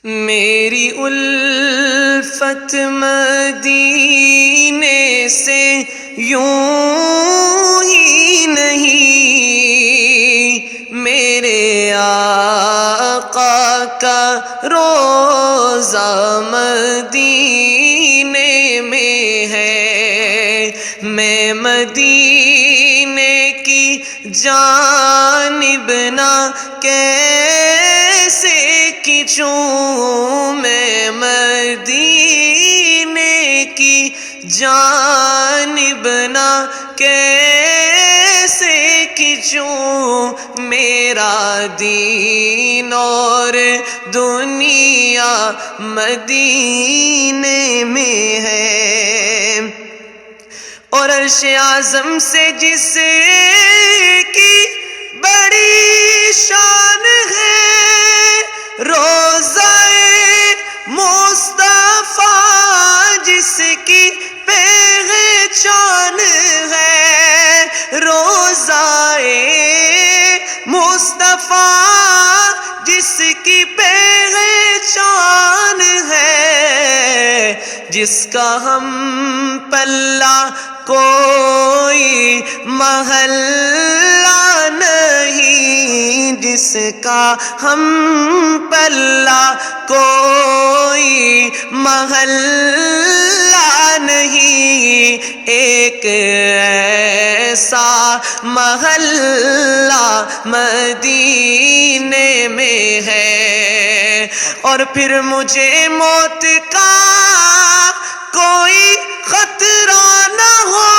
میری الفت مدینے سے یوں ہی نہیں، میرے آقا کا روضہ مدینے میں ہے۔ میں مدینے کی جانب نہ کیسے کھنچوں، میں مدینے کی جانب نہ کیسے کھنچوں، میرا دین اور دنیا مدینے میں ہے۔ اور عرش اعظم سے جس کی بڑی شان ہے، روضہ مصطفیٰ جس کی پہچان ہے، روضہ مصطفیٰ جس کی پہچان ہے، جس کا ہم پلہ کوئی محلہ نہیں، جس کا ہم پلہ کوئی محلہ نہیں، ایک ایسا محلہ مدینے میں ہے۔ اور پھر مجھے موت کا کوئی خطرہ نہ ہو،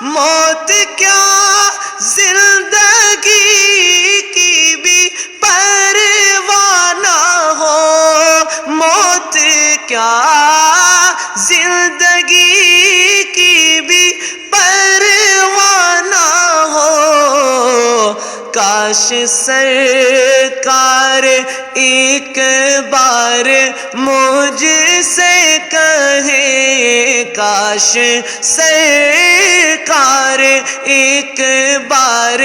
موت کیا زندگی کی بھی پرواہ نہ ہو، موت کیا زندگی کی بھی پرواہ نہ ہو۔ کاش سرکار ایک بار مجھ سے کہے، کاش سرکار ایک بار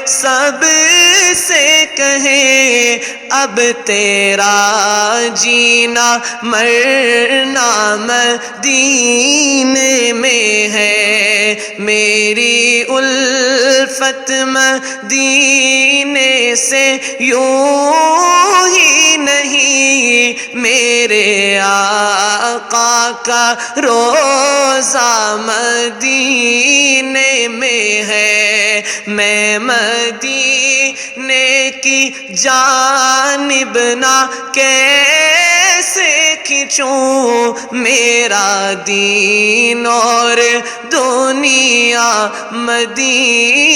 سب سے کہے، اب تیرا جینا مرنا مدینے میں ہے۔ میری الفت مدینے سے یوں ہی نہیں، میرے آقا کا روضہ مدینے میں ہے۔ میں مدینے کی جانب نہ کیسے کھنچوں، میرا دین اور دنیا مدینے